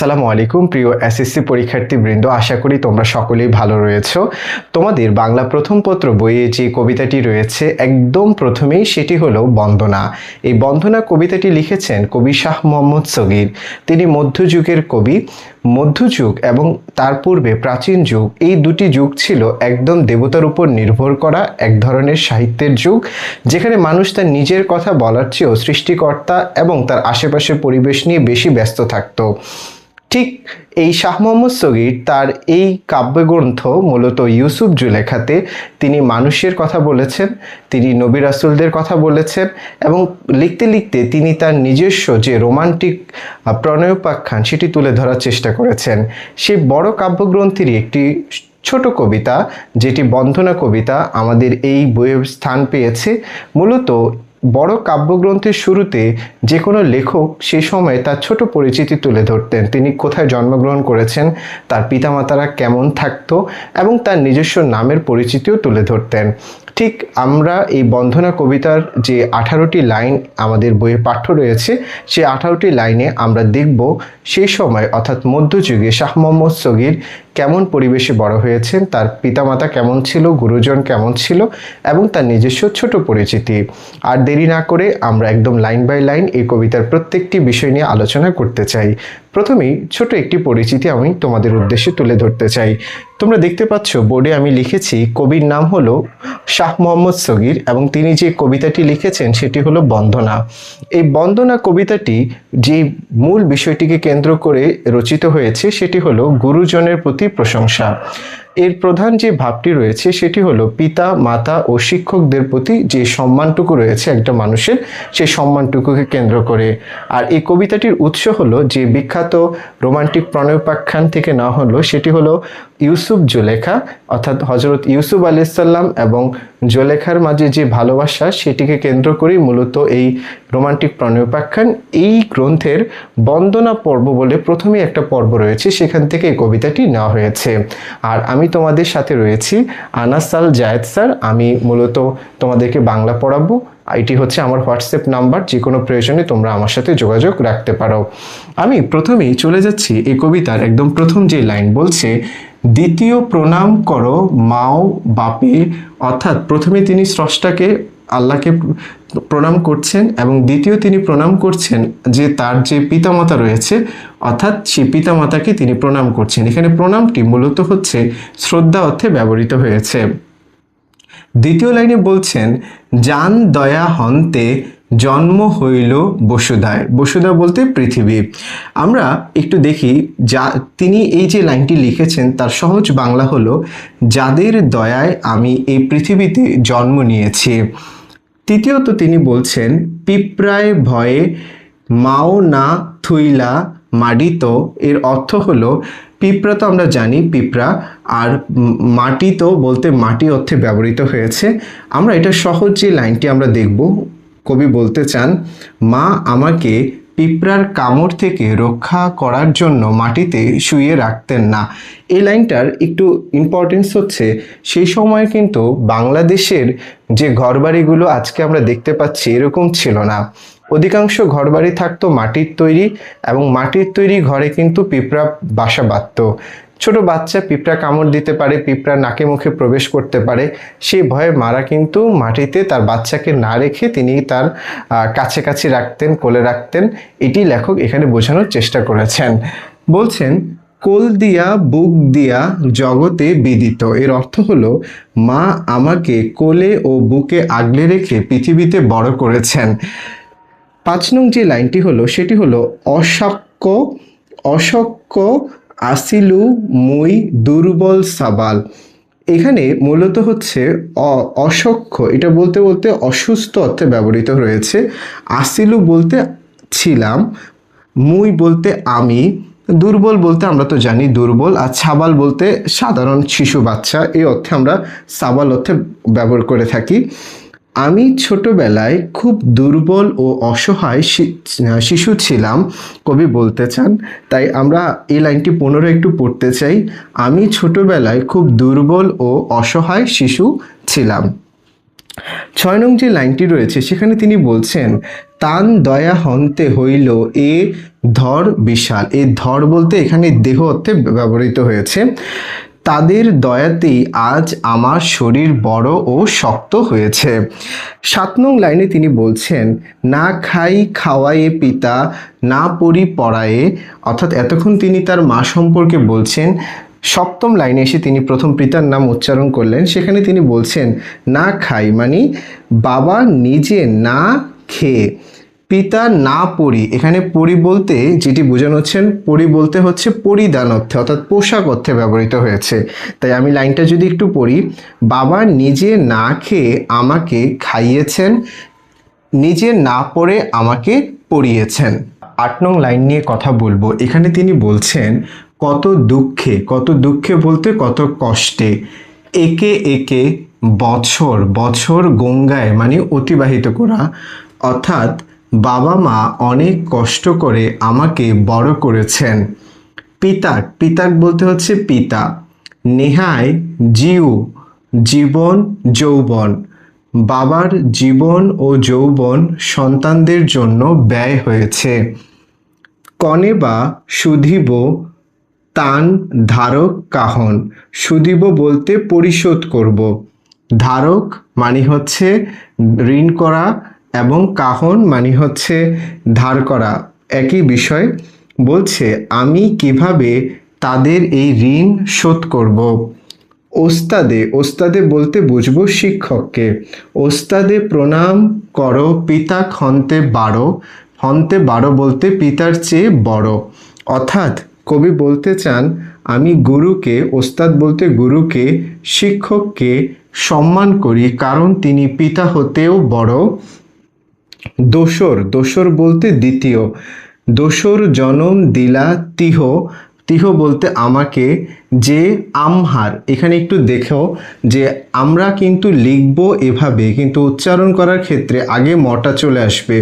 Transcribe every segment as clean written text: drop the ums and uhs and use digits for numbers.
আসসালামু আলাইকুম প্রিয় এসএসসি পরীক্ষার্থীবৃন্দ, আশা করি তোমরা সকলেই ভালো রয়েছো। তোমাদের বাংলা প্রথম পত্র বইয়ে যে কবিতাটি রয়েছে একদম প্রথমেই সেটি হলো বন্দনা। এই বন্দনা কবিতাটি লিখেছেন কবি শাহ মোহাম্মদ সগীর। তিনি মধ্যযুগের কবি। মধ্যযুগ এবং তার পূর্বে প্রাচীন যুগ, এই দুটি যুগ ছিল একদম দেবতার উপর নির্ভর করা এক ধরনের সাহিত্যের যুগ, যেখানে মানুষ তার নিজের কথা বলার চেয়েও সৃষ্টিকর্তা এবং তার আশেপাশের পরিবেশ নিয়ে বেশি ব্যস্ত থাকতো। ঠিক এই শাহ মোহাম্মদ সগীর তার এই কাব্যগ্রন্থ মূলত ইউসুফ জুলেখাতে তিনি মানুষের কথা বলেছেন, তিনি নবী রাসূলদের কথা বলেছেন এবং লিখতে লিখতে তিনি তার নিজস্ব যে রোমান্টিক প্রণয়োপাখ্যান সেটি তুলে ধরার চেষ্টা করেছেন। সেই বড় কাব্যগ্রন্থেরই একটি ছোট কবিতা, যেটি বন্দনা কবিতা, আমাদের এই বইয়ে স্থান পেয়েছে। মূলত বড় কাব্যগ্রন্থের শুরুতে যে কোনো লেখক সেই সময় তার ছোট পরিচিতি তুলে ধরতেন। তিনি কোথায় জন্মগ্রহণ করেছেন, তার পিতামাতারা কেমন থাকতো এবং তার নিজস্ব নামের পরিচিতিও তুলে ধরতেন। ঠিক আমরা এই বন্দনা কবিতার যে 18টি লাইন আমাদের বইয়ে পাঠ্য রয়েছে, সেই 18টি লাইনে আমরা দেখব সেই সময় অর্থাৎ মধ্যযুগে শাহ মোহাম্মদ সগীর কেমন পরিবেশে বড় হয়েছেন, তার পিতামাতা কেমন ছিল, গুরুজন কেমন ছিল এবং তার নিজস্ব ছোট পরিচিতি। আর দেরি না করে আমরা একদম লাইন বাই লাইন এই কবিতার প্রত্যেকটি বিষয় নিয়ে আলোচনা করতে চাই। প্রথমেই ছোট একটি পরিচিতি আমি তোমাদের উদ্দেশ্যে তুলে ধরতে চাই। তোমরা দেখতে পাচ্ছ বোর্ডে আমি লিখেছি কবির নাম হলো শাহ মোহাম্মদ সগীর এবং তিনি যে কবিতাটি লিখেছেন সেটি হলো বন্দনা। এই বন্দনা কবিতাটি যে মূল বিষয়টিকে কেন্দ্র করে রচিত হয়েছে সেটি হলো গুরুজনের প্রতি প্রশংসা। এর প্রধান যে ভাবটি রয়েছে সেটি হলো পিতা মাতা ও শিক্ষকদের প্রতি যে সম্মানটুকু রয়েছে একটা মানুষের, সেই সম্মানটুকুকে কেন্দ্র করে। আর এই কবিতাটির উৎস হলো যে বিখ্যাত রোমান্টিক প্রণয়োপাখ্যান থেকে না হলো, সেটি হলো ইউসুফ জুলেখা, অর্থাৎ হজরত ইউসুফ আলাইহিস সালাম এবং জুলেখার মাঝে যে ভালোবাসা সেটিকে কেন্দ্র করেই মূলত এই রোমান্টিক প্রণয়োপাখ্যান। এই গ্রন্থের বন্দনা পর্ব বলে প্রথমেই একটা পর্ব রয়েছে, সেখান থেকে এই কবিতাটি নেওয়া হয়েছে। আর আমি তোমাদের সাথে রয়েছি আনাস আল জায়েদ স্যার। আমি মূলত তোমাদেরকে বাংলা পড়াবো। এটি হচ্ছে আমার হোয়াটসঅ্যাপ নাম্বার, যে কোনো প্রয়োজনে তোমরা আমার সাথে যোগাযোগ রাখতে পারো। আমি প্রথমেই চলে যাচ্ছি এই কবিতার একদম প্রথম যে লাইন বলছে, দ্বিতীয় প্রণাম করো মাও বাপে, অর্থাৎ প্রথমে তিনি স্রষ্টাকে আল্লাহকে প্রণাম করছেন এবং দ্বিতীয় তিনি প্রণাম করছেন যে তার যে পিতামাতা রয়েছে, অর্থাৎ সেই পিতামাতাকে তিনি প্রণাম করছেন। এখানে প্রণামটি মূলত হচ্ছে শ্রদ্ধা অর্থে ব্যবহৃত হয়েছে। দ্বিতীয় লাইনে বলছেন, জান দয়া হন্তে জন্ম হইল বসুধায়। বসুধা বলতে পৃথিবী। আমরা একটু দেখি তিনি এই যে লাইনটি লিখেছেন তার সহজ বাংলা হলো, যাদের দয়ায় আমি এই পৃথিবীতে জন্ম নিয়েছি। তৃতীয়ত তিনি বলছেন, পিঁপড়ায় ভয়ে মাও না থুইলা মাডিত। এর অর্থ হলো, পিঁপড়া তো আমরা জানি পিঁপড়া, আর মাটি তো বলতে মাটি অর্থে ব্যবহৃত হয়েছে। আমরা এটা সহজ যে লাইনটি আমরা দেখব, কবি বলতে চান, মা আমাকে পিঁপড়ার কামড় থেকে রক্ষা করার জন্য মাটিতে শুইয়ে রাখতেন না। এই লাইনটার একটু ইম্পর্টেন্স হচ্ছে, সেই সময় কিন্তু বাংলাদেশের যে ঘরবাড়িগুলো আজকে আমরা দেখতে পাচ্ছি এরকম ছিল না। অধিকাংশ ঘরবাড়ি থাকতো মাটির তৈরি এবং মাটির তৈরি ঘরে কিন্তু পিঁপড়া বাসা বাঁধত। ছোট বাচ্চা পিঁপড়া কামড় দিতে পারে, পিঁপড়া নাকে মুখে প্রবেশ করতে পারে, সেই ভয়ে মারা কিন্তু মাটিতে তার বাচ্চাকে না রেখে তিনি তার কাছাকাছি রাখতেন, কোলে রাখতেন। এটি লেখক এখানে বোঝানোর চেষ্টা করেছেন। বলছেন, কোল দিয়া বুক দিয়া জগতে বিদিত। এর অর্থ হলো, মা আমাকে কোলে ও বুকে আগলে রেখে পৃথিবীতে বড় করেছেন। 5 নং যে লাইনটি হলো সেটি হলো, অশক্য আসিলু মুই দুর্বল সাবাল। এখানে মূলত হচ্ছে অসক্ষ, এটা বলতে বলতে অসুস্থ অর্থে ব্যবহৃত হয়েছে। আসিলু বলতে ছিলাম, মুই বলতে আমি, দুর্বল বলতে আমরা তো জানি দুর্বল, আর সাবাল বলতে সাধারণ শিশু বাচ্চা, এই অর্থে আমরা সাবাল অর্থে ব্যবহার করে থাকি। আমি ছোটবেলায় খুব দুর্বল ও অসহায় শিশু ছিলাম, কবি বলতে চান। তাই আমরা এই লাইনটি পুনরায় একটু পড়তে চাই। আমি ছোটবেলায় খুব দুর্বল ও অসহায় শিশু ছিলাম। 6 নং যে লাইনটি রয়েছে সেখানে তিনি বলছেন, তান দয়া হন্তে হইল এ ধর বিশাল, এই ধর বলতে এখানে দেহ অর্থে ব্যবহৃত হয়েছে। তাদের দয়াতেই আজ আমার শরীর বড় ও শক্ত হয়েছে। 7 নং লাইনে তিনি বলছেন, না খাই খাওয়ায়ে পিতা, না পড়ি পড়ায়ে। অর্থাৎ এতক্ষণ তিনি তার মা সম্পর্কে বলছেন। 7ম লাইনে এসে তিনি প্রথম পিতার নাম উচ্চারণ করলেন। সেখানে তিনি বলছেন না খাই মানে বাবা নিজে না খেয়ে, পিতা না পরি, এখানে পরি বলতে যেটি বোঝানো হচ্ছেন, পরি বলতে হচ্ছে পরিধান অর্থে অর্থাৎ পোশাক অর্থে ব্যবহৃত হয়েছে। তাই আমি লাইনটা যদি একটু পড়ি, বাবা নিজে না খেয়ে আমাকে খাইয়েছেন, নিজে না পড়ে আমাকে পড়িয়েছেন। 8 নং লাইন নিয়ে কথা বলবো। এখানে তিনি বলছেন কত দুঃখে, কত দুঃখে বলতে কত কষ্টে, একে একে বছর, বছর গঙ্গায় মানে অতিবাহিত করা, অর্থাৎ বাবা মা অনেক কষ্ট করে আমাকে বড় করেছেন। পিতাক, পিতাক বলতে হচ্ছে পিতা। নেহায় জিউ, জীবন যৌবন, বাবার জীবন ও যৌবন সন্তানদের জন্য ব্যয় হয়েছে। কনে বা সুধিব তান ধারক কাহন, সুধিব বলতে পরিশোধ করব। ধারক মানে হচ্ছে ঋণ করা এবং কাহন মানে হচ্ছে ধার করা, একই বিষয়। বলছে আমি কিভাবে তাদের এই ঋণ শোধ করব। ওস্তাদে, ওস্তাদে বলতে বুঝবো শিক্ষককে। ওস্তাদে প্রণাম করো পিতা হন্তে বারো, হন্তে বারো বলতে পিতার চেয়ে বড়। অর্থাৎ কবি বলতে চান আমি গুরুকে, ওস্তাদ বলতে গুরুকে, শিক্ষককে সম্মান করি কারণ তিনি পিতা হতেও বড়। দোসর, দোসর বলতে দ্বিতীয়। দোসর জনম দিলা তিহ, তিহ বলতে আমাকে, যে আমহার, এখানে একটু দেখো যে আমরা কিন্তু লিখব এভাবে, কিন্তু উচ্চারণ করার ক্ষেত্রে আগে মটা চলে আসবে।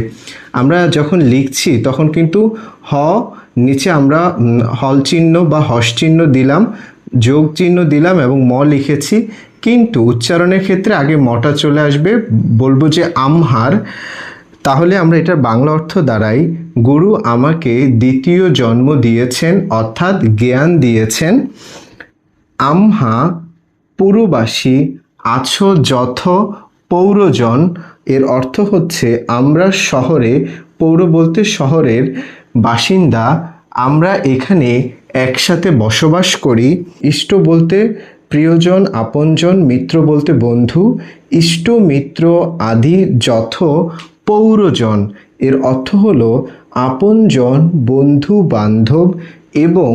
আমরা যখন লিখছি তখন কিন্তু হ নিচে আমরা হল চিহ্ন বা হস চিহ্ন দিলাম, যোগ চিহ্ন দিলাম এবং ম লিখেছি, কিন্তু উচ্চারণের ক্ষেত্রে আগে মটা চলে আসবে। বলবো যে আমহার। তাহলে আমরা এটার বাংলা অর্থ দাঁড়াই গুরু আমাকে দ্বিতীয় জন্ম দিয়েছেন অর্থাৎ জ্ঞান দিয়েছেন। আমহা পুরবাসী আছো যথ পৌরজন, এর অর্থ হচ্ছে আমরা শহরে, পৌর বলতে শহরের বাসিন্দা, আমরা এখানে একসাথে বসবাস করি। ইষ্ট বলতে প্রিয়জন আপনজন, মিত্র বলতে বন্ধু, ইষ্ট মিত্র আদি যথ পৌরজন, এর অর্থ হলো আপনজন, বন্ধু বান্ধব এবং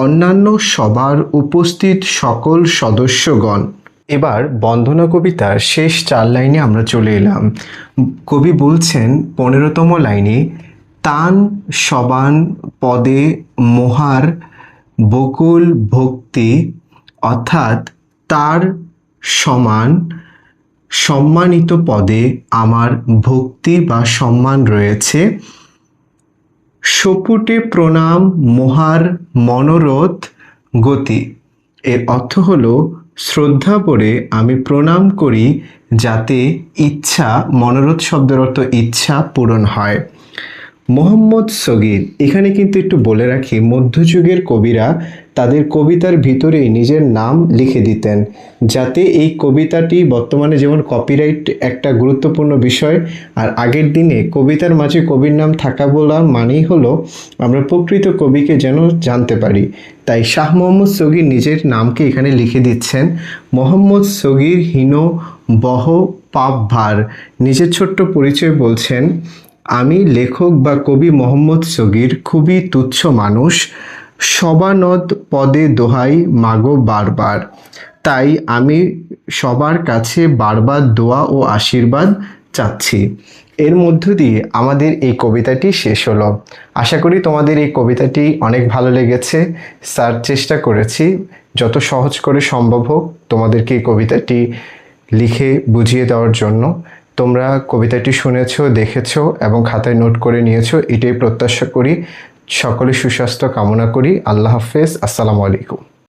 অন্যান্য সবার উপস্থিত সকল সদস্যগণ। এবার বন্দনা কবিতার শেষ 4 লাইনে আমরা চলে এলাম। কবি বলছেন 15তম লাইনে, তান সবান পদে মোহার বকুল ভক্তি, অর্থাৎ তার সমান সম্মানিত পদে আমার ভক্তি বা সম্মান রয়েছে। সপুটে প্রণাম মোহার মনোরথ গতি, এর অর্থ হলো শ্রদ্ধা করে আমি প্রণাম করি যাতে ইচ্ছা, মনোরথ শব্দের অর্থ ইচ্ছা পূরণ হয়। মোহাম্মদ সগীর, এখানে কিন্তু একটু বলে রাখি মধ্যযুগের কবিরা তাদের কবিতার ভিতরেই নিজের নাম লিখে দিতেন, যাতে এই কবিতাটি, বর্তমানে যেমন কপিরাইট একটা গুরুত্বপূর্ণ বিষয়, আর আগের দিনে কবিতার মাঝে কবির নাম থাকা বলার মানেই হলো আমরা প্রকৃত কবিকে যেন জানতে পারি। তাই শাহ মোহাম্মদ সগীর নিজের নামকে এখানে লিখে দিচ্ছেন। মোহাম্মদ সগীর হীন বহ পাপ ভার, নিজের ছোট্ট পরিচয় বলছেন, আমি লেখক বা কবি মোহাম্মদ সগীর খুবই তুচ্ছ মানুষ, সবানদ পদে দোহাই মাগো বারবার, তাই আমি সবার কাছে বারবার দোয়া ও আশীর্বাদ চাচ্ছি। এর মধ্য দিয়ে আমাদের এই কবিতাটি শেষ হলো। আশা করি তোমাদের এই কবিতাটি অনেক ভালো লেগেছে। স্যার চেষ্টা করেছি যত সহজ করে সম্ভব হোক তোমাদেরকে এই কবিতাটি লিখে বুঝিয়ে দেওয়ার জন্য। তোমরা কবিতাটি শুনেছো, দেখেছো এবং খাতায় নোট করে নিয়েছো, এটাই প্রত্যাশা করি। সকলে সুস্বাস্থ্য কামনা করি। আল্লাহ হাফেজ। আসসালামু আলাইকুম।